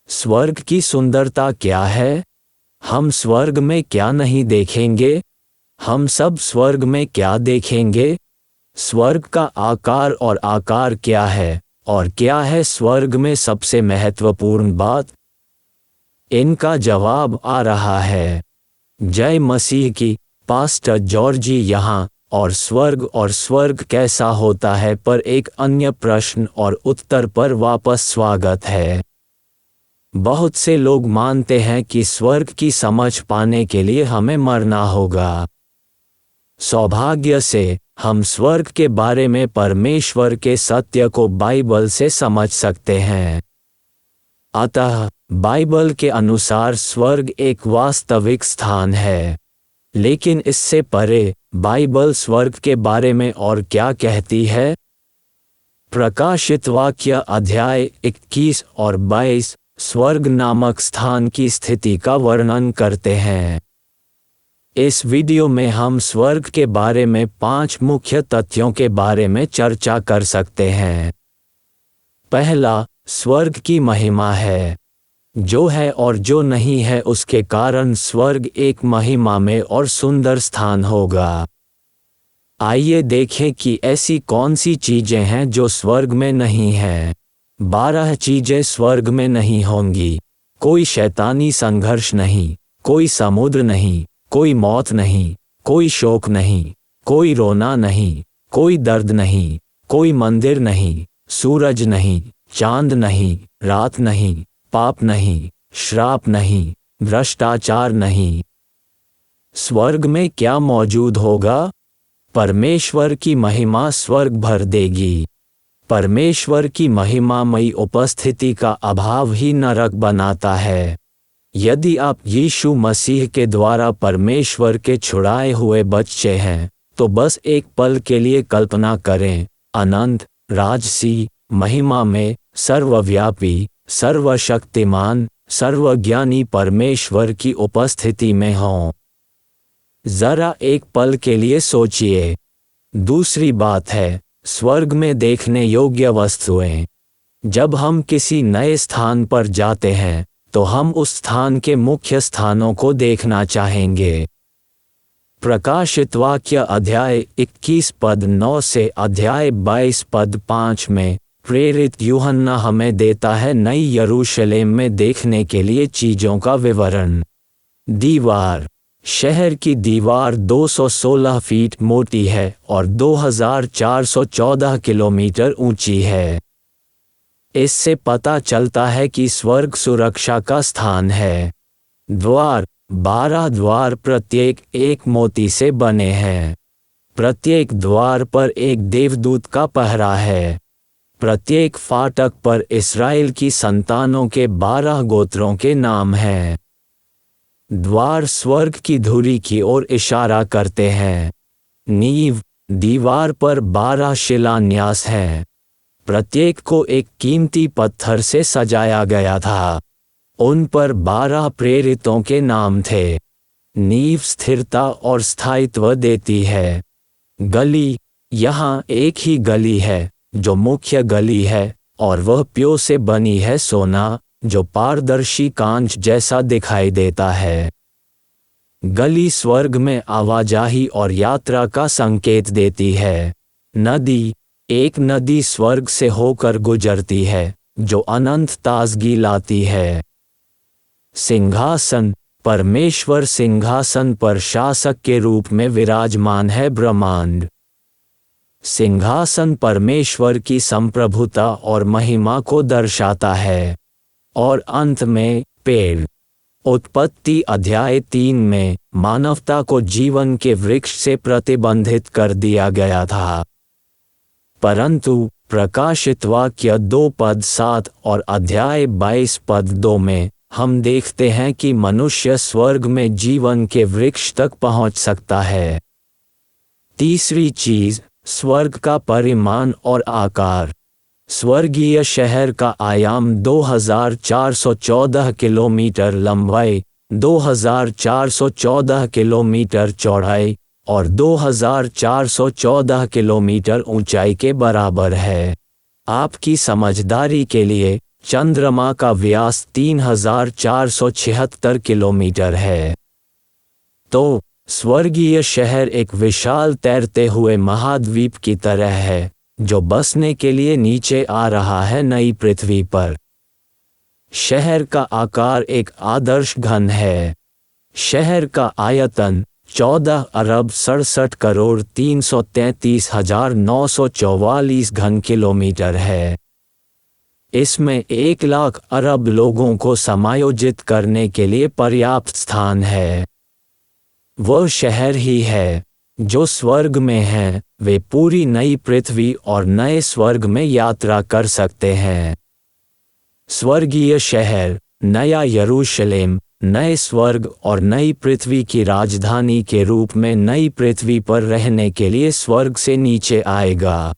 स्वर्ग की सुंदरता क्या है? हम स्वर्ग में क्या नहीं देखेंगे? हम सब स्वर्ग में क्या देखेंगे? स्वर्ग का आकार और आकार क्या है, और क्या है स्वर्ग में सबसे महत्वपूर्ण बात? इनका जवाब आ रहा है। जय मसीह की। पास्टर जॉर्जी यहाँ और स्वर्ग कैसा होता है पर एक अन्य प्रश्न और उत्तर पर वापस स्वागत है। बहुत से लोग मानते हैं कि स्वर्ग की समझ पाने के लिए हमें मरना होगा। सौभाग्य से हम स्वर्ग के बारे में परमेश्वर के सत्य को बाइबल से समझ सकते हैं। अतः बाइबल के अनुसार स्वर्ग एक वास्तविक स्थान है। लेकिन इससे परे बाइबल स्वर्ग के बारे में और क्या कहती है? प्रकाशित वाक्य अध्याय 21 और 22 स्वर्ग नामक स्थान की स्थिति का वर्णन करते हैं। इस वीडियो में हम स्वर्ग के बारे में 5 मुख्य तथ्यों के बारे में चर्चा कर सकते हैं। पहला, स्वर्ग की महिमा है। जो है और जो नहीं है उसके कारण स्वर्ग एक महिमामय और सुंदर स्थान होगा। आइए देखें कि ऐसी कौन सी चीजें हैं जो स्वर्ग में नहीं हैं। 12 चीजें स्वर्ग में नहीं होंगी। कोई शैतानी संघर्ष नहीं, कोई समुद्र नहीं, कोई मौत नहीं, कोई शोक नहीं, कोई रोना नहीं, कोई दर्द नहीं, कोई मंदिर नहीं, सूरज नहीं, चांद नहीं, रात नहीं, पाप नहीं, श्राप नहीं, भ्रष्टाचार नहीं। स्वर्ग में क्या मौजूद होगा? परमेश्वर की महिमा स्वर्ग भर देगी। परमेश्वर की महिमामयी उपस्थिति का अभाव ही नरक बनाता है। यदि आप यीशु मसीह के द्वारा परमेश्वर के छुड़ाए हुए बच्चे हैं, तो बस एक पल के लिए कल्पना करें, अनंत, राजसी, महिमा में, सर्वव्यापी, सर्वशक्तिमान, सर्वज्ञानी परमेश्वर की उपस्थिति में हों। जरा एक पल के लिए सोचिए। दूसरी बात है, स्वर्ग में देखने योग्य वस्तुएं। जब हम किसी नए स्थान पर जाते हैं, तो हम उस स्थान के मुख्य स्थानों को देखना चाहेंगे। प्रकाशित वाक्य अध्याय 21 पद 9 से अध्याय 22 पद 5 में प्रेरित यूहन्ना हमें देता है नई यरूशलेम में देखने के लिए चीजों का विवरण। दीवार। शहर की दीवार 216 फीट मोटी है और 2414 किलोमीटर ऊंची है। इससे पता चलता है कि स्वर्ग सुरक्षा का स्थान है। द्वार। 12 द्वार प्रत्येक एक मोती से बने हैं। प्रत्येक द्वार पर एक देवदूत का पहरा है। प्रत्येक फाटक पर इस्राएल की संतानों के 12 गोत्रों के नाम हैं। द्वार स्वर्ग की धुरी की ओर इशारा करते हैं। नींव। दीवार पर 12 शिलान्यास हैं। प्रत्येक को एक कीमती पत्थर से सजाया गया था। उन पर 12 प्रेरितों के नाम थे। नींव स्थिरता और स्थायित्व देती है। गली। यहाँ एक ही गली है, जो मुख्य गली है, और वह प्यो से बनी है सोना, जो पारदर्शी कांच जैसा दिखाई देता है। गली स्वर्ग में आवाजाही और यात्रा का संकेत देती है। नदी। एक नदी स्वर्ग से होकर गुजरती है, जो अनंत ताजगी लाती है। सिंहासन। परमेश्वर सिंहासन पर शासक के रूप में विराजमान है। ब्रह्मांड। सिंहासन परमेश्वर की संप्रभुता और महिमा को दर्शाता है। और अंत में पेड़। उत्पत्ति अध्याय 3 में मानवता को जीवन के वृक्ष से प्रतिबंधित कर दिया गया था। परंतु प्रकाशित वाक्य 2 पद 7 और अध्याय 22 पद 2 में हम देखते हैं कि मनुष्य स्वर्ग में जीवन के वृक्ष तक पहुंच सकता है। तीसरी चीज, स्वर्ग का परिमाण और आकार। स्वर्गीय शहर का आयाम 2414 किलोमीटर लंबाई, 2414 किलोमीटर चौड़ाई और 2414 किलोमीटर ऊंचाई के बराबर है। आपकी समझदारी के लिए चंद्रमा का व्यास 3476 किलोमीटर है। तो स्वर्गीय शहर एक विशाल तैरते हुए महाद्वीप की तरह है जो बसने के लिए नीचे आ रहा है नई पृथ्वी पर। शहर का आकार एक आदर्श घन है। शहर का आयतन 14,67,333,944 घन किलोमीटर है। इसमें 1,00,000 अरब लोगों को समायोजित करने के लिए पर्याप्त स्थान है। वह शहर ही है जो स्वर्ग में हैं, वे पूरी नई पृथ्वी और नए स्वर्ग में यात्रा कर सकते हैं। स्वर्गीय शहर, नया यरूशलेम, नए स्वर्ग और नई पृथ्वी की राजधानी के रूप में नई पृथ्वी पर रहने के लिए स्वर्ग से नीचे आएगा।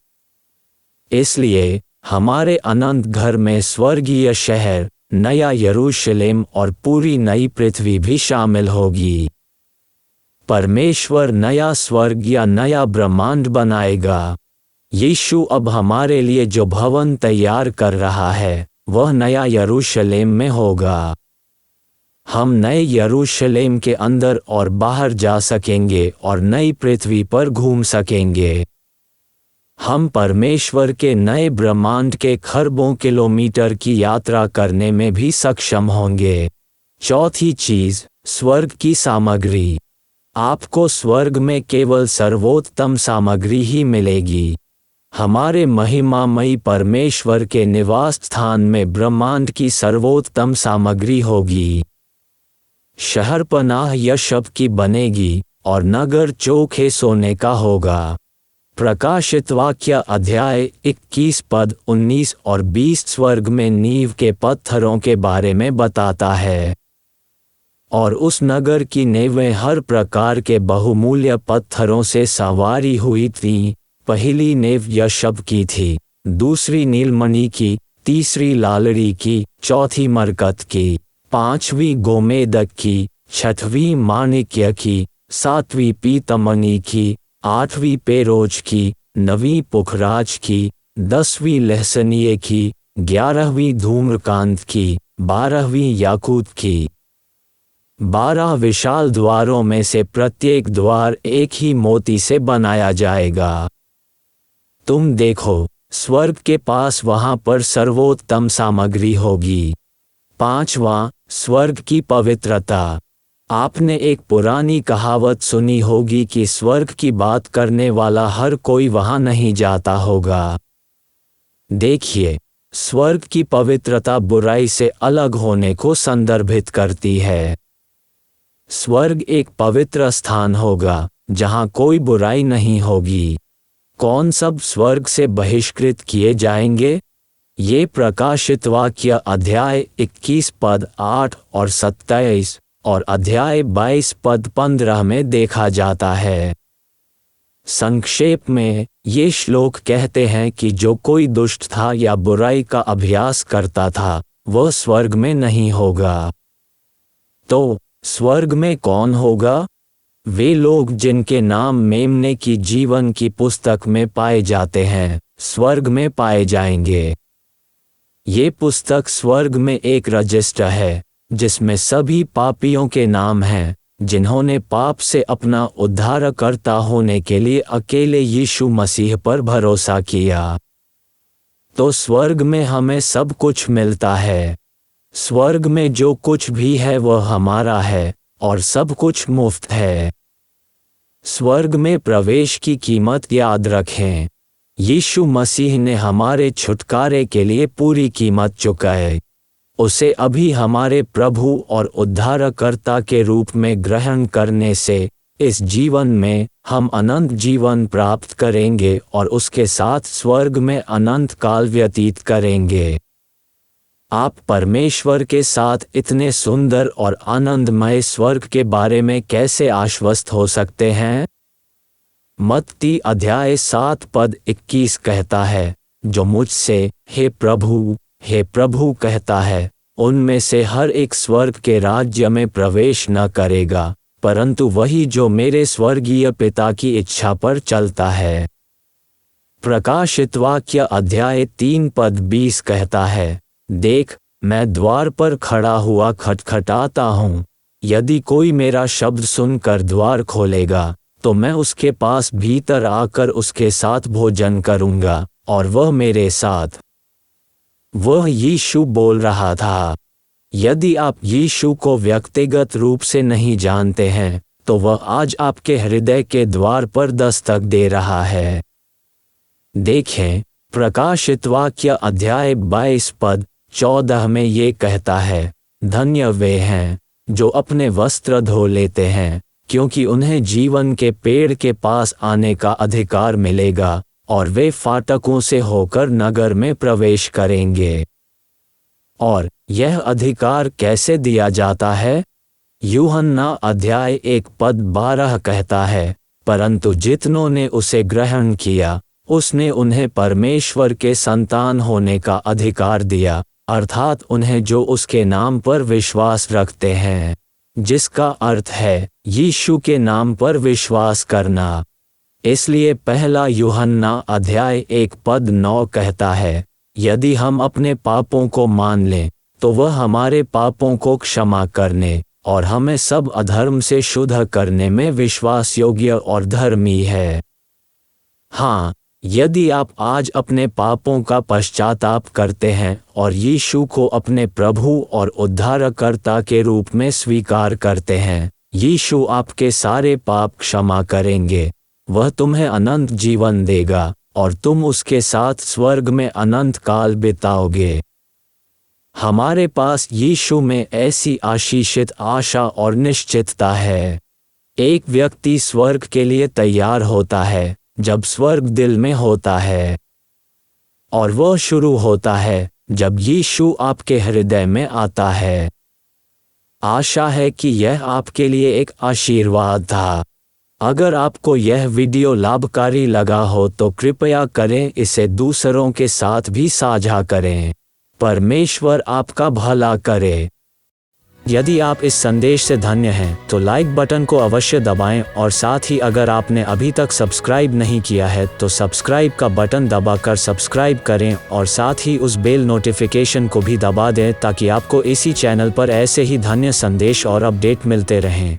इसलिए हमारे अनंत घर में स्वर्गीय शहर, नया यरूशलेम और पूरी नई पृथ्वी भी शामिल होगी। परमेश्वर नया स्वर्ग या नया ब्रह्मांड बनाएगा। यीशु अब हमारे लिए जो भवन तैयार कर रहा है वह नया यरूशलेम में होगा। हम नए यरूशलेम के अंदर और बाहर जा सकेंगे और नई पृथ्वी पर घूम सकेंगे। हम परमेश्वर के नए ब्रह्मांड के खरबों किलोमीटर की यात्रा करने में भी सक्षम होंगे। चौथी चीज, स्वर्ग की सामग्री। आपको स्वर्ग में केवल सर्वोत्तम सामग्री ही मिलेगी। हमारे महिमामयी परमेश्वर के निवास स्थान में ब्रह्मांड की सर्वोत्तम सामग्री होगी। शहरपनाह यशब की बनेगी और नगर चोखे सोने का होगा। प्रकाशित वाक्य अध्याय 21 पद 19 और 20 स्वर्ग में नींव के पत्थरों के बारे में बताता है। और उस नगर की नेवें हर प्रकार के बहुमूल्य पत्थरों से संवारी हुई थीं। पहली नेव यशब की थी, दूसरी नीलमणि की, तीसरी लालड़ी की, चौथी मरकत की, पांचवी गोमेदक की, छठवीं माणिक्य की, सातवीं पीतमणि की, आठवीं पेरोज की, नवीं पुखराज की, 10वीं लहसनिये की, 11वीं धूम्रकांत की, 12वीं याकूत की। 12 विशाल द्वारों में से प्रत्येक द्वार एक ही मोती से बनाया जाएगा। तुम देखो, स्वर्ग के पास वहां पर सर्वोत्तम सामग्री होगी। 5वां, स्वर्ग की पवित्रता। आपने एक पुरानी कहावत सुनी होगी कि स्वर्ग की बात करने वाला हर कोई वहां नहीं जाता होगा। देखिए, स्वर्ग की पवित्रता बुराई से अलग होने को संदर्भित करती है। स्वर्ग एक पवित्र स्थान होगा जहां कोई बुराई नहीं होगी। कौन सब स्वर्ग से बहिष्कृत किए जाएंगे? ये प्रकाशित वाक्य अध्याय 21 पद 8 और 27 और अध्याय 22 पद 15 में देखा जाता है। संक्षेप में ये श्लोक कहते हैं कि जो कोई दुष्ट था या बुराई का अभ्यास करता था वह स्वर्ग में नहीं होगा। तो स्वर्ग में कौन होगा? वे लोग जिनके नाम मेमने की जीवन की पुस्तक में पाए जाते हैं स्वर्ग में पाए जाएंगे। ये पुस्तक स्वर्ग में एक रजिस्टर है जिसमें सभी पापियों के नाम हैं जिन्होंने पाप से अपना उद्धारकर्ता होने के लिए अकेले यीशु मसीह पर भरोसा किया। तो स्वर्ग में हमें सब कुछ मिलता है। स्वर्ग में जो कुछ भी है वह हमारा है और सब कुछ मुफ्त है। स्वर्ग में प्रवेश की कीमत याद रखें। यीशु मसीह ने हमारे छुटकारे के लिए पूरी कीमत चुकाई। उसे अभी हमारे प्रभु और उद्धारकर्ता के रूप में ग्रहण करने से इस जीवन में हम अनंत जीवन प्राप्त करेंगे और उसके साथ स्वर्ग में अनंत काल व्यतीत करेंगे। आप परमेश्वर के साथ इतने सुंदर और आनंदमय स्वर्ग के बारे में कैसे आश्वस्त हो सकते हैं? मत्ती अध्याय 7 पद 21 कहता है, जो मुझसे हे प्रभु कहता है, उनमें से हर एक स्वर्ग के राज्य में प्रवेश न करेगा, परंतु वही जो मेरे स्वर्गीय पिता की इच्छा पर चलता है। प्रकाशित वाक्य अध्याय 3 पद 20 कहता है, देख, मैं द्वार पर खड़ा हुआ खटखटाता हूँ। यदि कोई मेरा शब्द सुनकर द्वार खोलेगा तो मैं उसके पास भीतर आकर उसके साथ भोजन करूँगा और वह मेरे साथ। वह यीशु बोल रहा था। यदि आप यीशु को व्यक्तिगत रूप से नहीं जानते हैं तो वह आज आपके हृदय के द्वार पर दस्तक दे रहा है। देखें, प्रकाशित वाक्य अध्याय 22 पद 14 में ये कहता है, धन्य वे हैं जो अपने वस्त्र धो लेते हैं, क्योंकि उन्हें जीवन के पेड़ के पास आने का अधिकार मिलेगा और वे फाटकों से होकर नगर में प्रवेश करेंगे। और यह अधिकार कैसे दिया जाता है? यूहन्ना अध्याय 1 पद 12 कहता है, परंतु जितनों ने उसे ग्रहण किया उसने उन्हें परमेश्वर के संतान होने का अधिकार दिया, अर्थात उन्हें जो उसके नाम पर विश्वास रखते हैं, जिसका अर्थ है यीशु के नाम पर विश्वास करना। इसलिए पहला यूहन्ना अध्याय 1 पद 9 कहता है, यदि हम अपने पापों को मान लें तो वह हमारे पापों को क्षमा करने और हमें सब अधर्म से शुद्ध करने में विश्वास योग्य और धर्मी है। हाँ, यदि आप आज अपने पापों का पश्चाताप करते हैं और यीशु को अपने प्रभु और उद्धारकर्ता के रूप में स्वीकार करते हैं, यीशु आपके सारे पाप क्षमा करेंगे। वह तुम्हें अनंत जीवन देगा और तुम उसके साथ स्वर्ग में अनंत काल बिताओगे। हमारे पास यीशु में ऐसी आशीषित आशा और निश्चितता है। एक व्यक्ति स्वर्ग के लिए तैयार होता है जब स्वर्ग दिल में होता है, और वह शुरू होता है जब यीशु आपके हृदय में आता है। आशा है कि यह आपके लिए एक आशीर्वाद था। अगर आपको यह वीडियो लाभकारी लगा हो तो कृपया करें इसे दूसरों के साथ भी साझा करें। परमेश्वर आपका भला करे। यदि आप इस संदेश से धन्य हैं तो लाइक बटन को अवश्य दबाएं और साथ ही अगर आपने अभी तक सब्सक्राइब नहीं किया है तो सब्सक्राइब का बटन दबाकर सब्सक्राइब करें और साथ ही उस बेल नोटिफिकेशन को भी दबा दें ताकि आपको इसी चैनल पर ऐसे ही धन्य संदेश और अपडेट मिलते रहें।